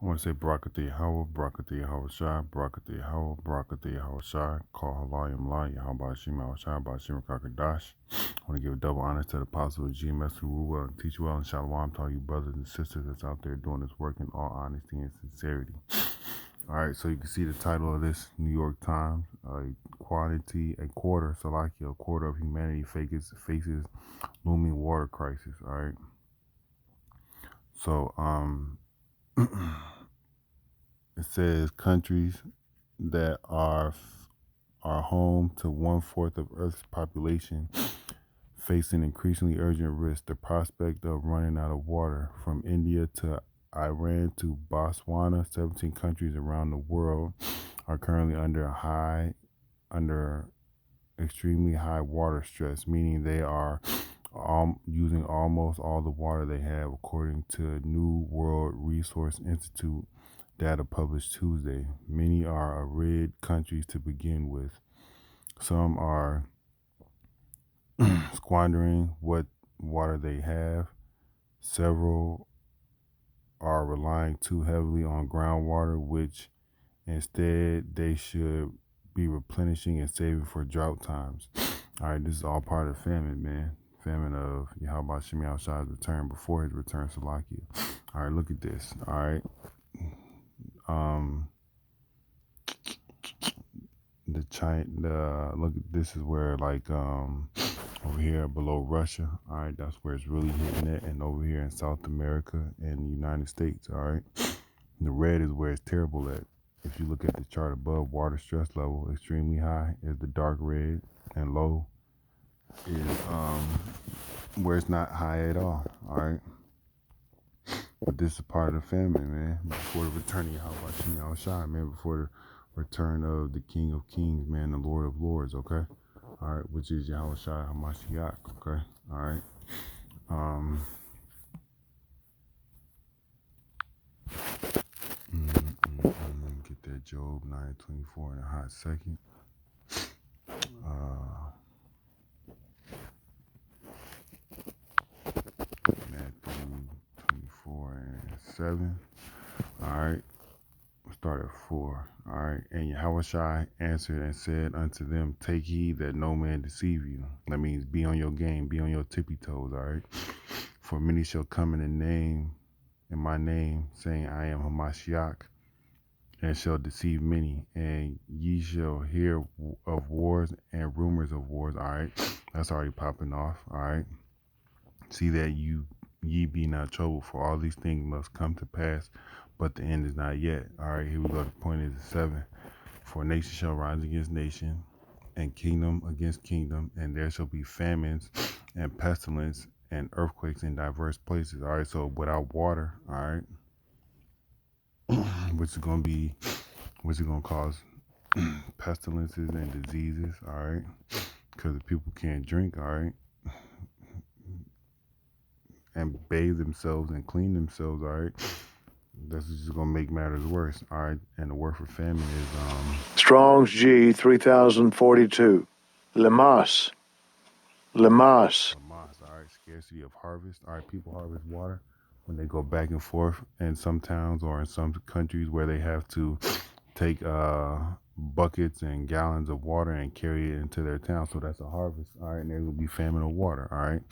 I want to say Barakatah Yahawah, Barakatah Yahawashi, Barakatah Yahawah, Barakatah Yahawashi, call Halal La, Bahasham, Rawachaa, Bahasham Kakadash. I want to give double honor to the apostle of GMS who rule well and teach well and Shalom to all you brothers and sisters that's out there doing this work in all honesty and sincerity. All right, so you can see the title of this New York Times, a quarter of humanity faces looming water crisis. All right, so it says countries that are home to 1/4 of Earth's population facing increasingly urgent risk. The prospect of running out of water, from India to Iran to Botswana, 17 countries around the world are currently under extremely high water stress, meaning they are using almost all the water they have, according to New World Resource Institute data published Tuesday. Many are arid countries to begin with. Some are squandering what water they have. Several are relying too heavily on groundwater, which instead they should be replenishing and saving for drought times. All right, this is all part of famine, man. Famine of Yahawashi return before his return to Salakia. All right, look at this. All right. Look, this is where over here below Russia, all right, that's where it's really hitting it, and over here in South America and the United States, all right. The red is where it's terrible at. If you look at the chart above, water stress level extremely high is the dark red, and low is where it's not high at all. All right. But this is part of the family, man. Before the return of Yahawashi, man, before the return of the King of Kings, man, the Lord of Lords, okay? All right, which is Yahawashi Hamashiach, okay? All right. Get that Job 9:24 in a hot second. Matthew 24:7. All right. We'll start at 4. All right. And Yahawashi answered and said unto them, take heed that no man deceive you. That means be on your game, be on your tippy toes. All right. For many shall come in my name, saying, I am Hamashiach, and shall deceive many. And ye shall hear of wars and rumors of wars. All right. That's already popping off. All right. See that ye be not troubled, for all these things must come to pass, but the end is not yet. All right, here we go. The point is 7. For nation shall rise against nation, and kingdom against kingdom, and there shall be famines and pestilence and earthquakes in diverse places. All right, so without water, all right, which is going to cause pestilences and diseases, all right, because the people can't drink, all right, and bathe themselves and clean themselves, all right. That's just gonna make matters worse, all right. And the word for famine is Strong's G 3042. Lemas. Lemas. all right. Scarcity of harvest, all right. People harvest water when they go back and forth in some towns or in some countries where they have to take buckets and gallons of water and carry it into their town. So that's a harvest, all right. And there will be famine of water, all right.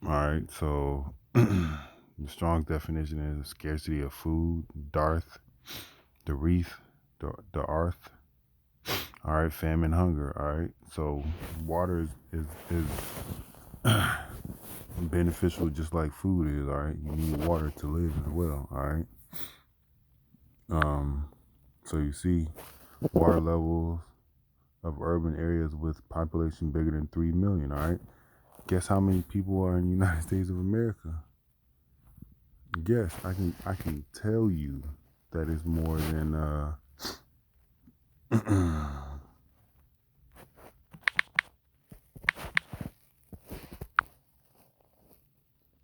All right, so the strong definition is scarcity of food, darth, the wreath, the arth. All right, famine, hunger. All right, so water is beneficial just like food is. All right, you need water to live as well. All right. So you see, water levels of urban areas with population bigger than 3 million. All right. Guess how many people are in the United States of America? Yes, I can tell you that it's more than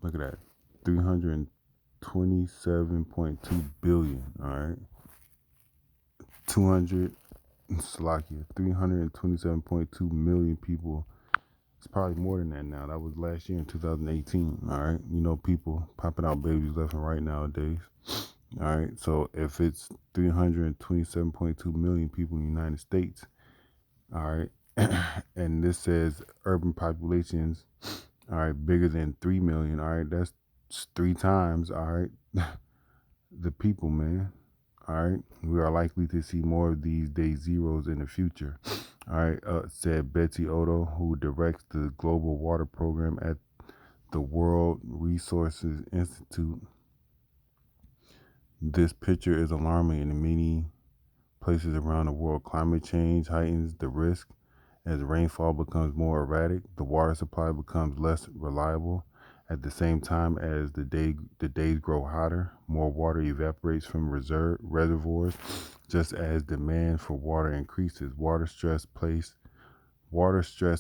look at that. 327.2 billion, all right. 327.2 million people It's probably more than that now. That was last year in 2018. All right. You know, people popping out babies left and right nowadays. All right. So if it's 327.2 million people in the United States, all right, and this says urban populations, all right, bigger than 3 million, all right, that's 3 times, all right, the people, man. All right, we are likely to see more of these day zeros in the future. All right, said Betsy Odo, who directs the Global Water Program at the World Resources Institute. This picture is alarming in many places around the world. Climate change heightens the risk. As rainfall becomes more erratic, the water supply becomes less reliable. At the same time as the days grow hotter, more water evaporates from reservoirs, just as demand for water increases. Water stress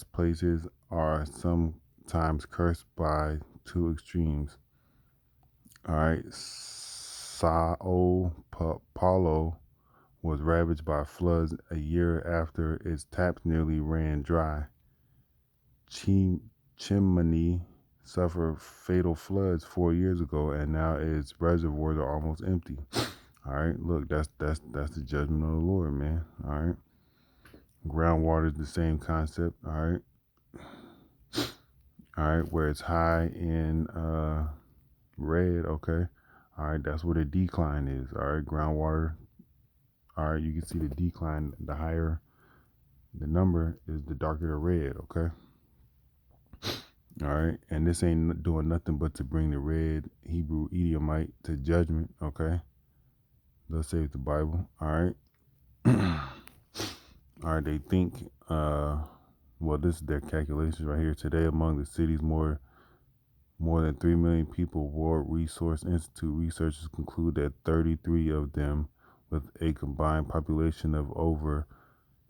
places are sometimes cursed by two extremes. All right, Sao Paulo was ravaged by floods a year after its taps nearly ran dry. Chimney suffered fatal floods 4 years ago, and now its reservoirs are almost empty. All right, look, that's the judgment of the Lord, man. All right, groundwater is the same concept. All right, where it's high in red. Okay, all right, that's what a decline is. All right, groundwater. All right, you can see the decline. The higher the number is, the darker the red. Okay. All right, and this ain't doing nothing but to bring the red Hebrew Edomite to judgment. Okay, thus says the Bible. All right, all right. They think, well, this is their calculations right here. Today, among the cities more than 3 million people, World Resource Institute researchers conclude that 33 of them, with a combined population of over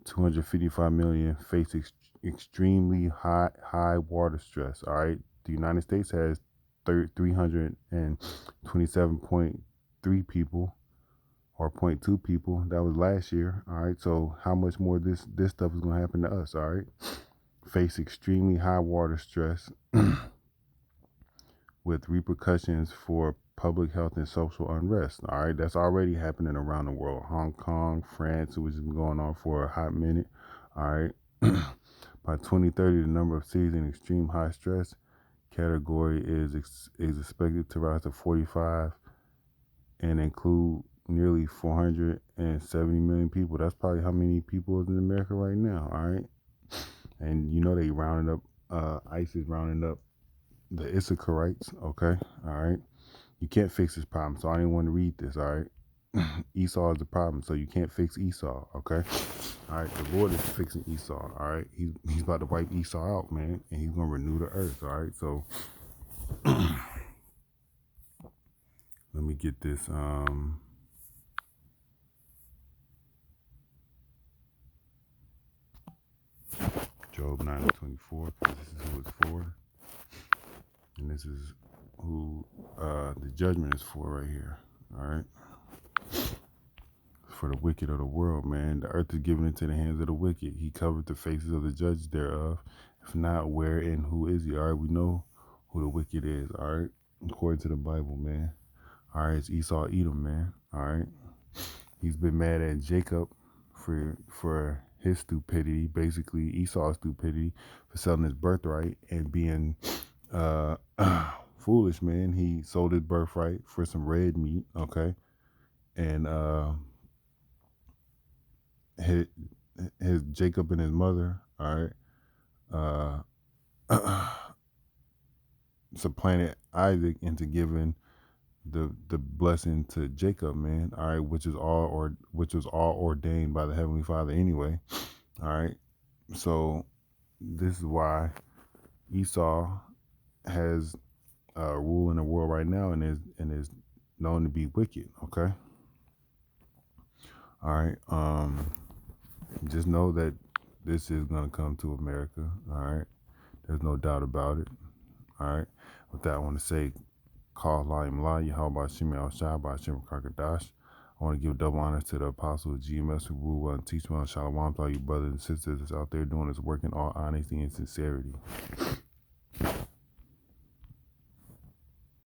255 million, face extremely high water stress. All right, the United States has 327.3 people, or zero point 0.2 people. That was last year. All right, so how much more this stuff is going to happen to us? All right, face extremely high water stress with repercussions for public health and social unrest. All right, that's already happening around the world. Hong Kong, France, which has been going on for a hot minute. All right. By 2030, the number of cities in extreme high stress category is expected to rise to 45 and include nearly 470 million people. That's probably how many people is in America right now. All right. And you know they rounded up, ISIS rounding up the Issacharites. Okay. All right. You can't fix this problem, so I didn't want to read this. All right. Esau is the problem, so you can't fix Esau. Okay. All right. The Lord is fixing Esau. All right. He's about to wipe Esau out, man, and he's gonna renew the earth. All right. So let me get this. Job 9:24, because this is who it's for, and this is who the judgment is for right here. All right. For the wicked of the world, man. The earth is given into the hands of the wicked. He covered the faces of the judges thereof. If not, where and who is he? All right, we know who the wicked is. All right, according to the Bible, man. All right, it's Esau Edom, man. All right, he's been mad at Jacob for his stupidity, basically Esau's stupidity for selling his birthright and being uh foolish, man. He sold his birthright for some red meat, okay, and his, his Jacob and his mother, all right, supplanted Isaac into giving the blessing to Jacob, man. All right, which was all ordained by the Heavenly Father anyway. All right, so this is why Esau has rule in the world right now and is known to be wicked. Okay, all right. Just know that this is gonna come to America. All right, there's no doubt about it. All right. With that, I want to say, call La Imla, Yahawah Shimi Al Shah, Bahasham Kakadash. I I want to give double honor to the apostle GMS who rule well and teach well, and shalom to all you brothers and sisters that's out there doing this work in all honesty and sincerity.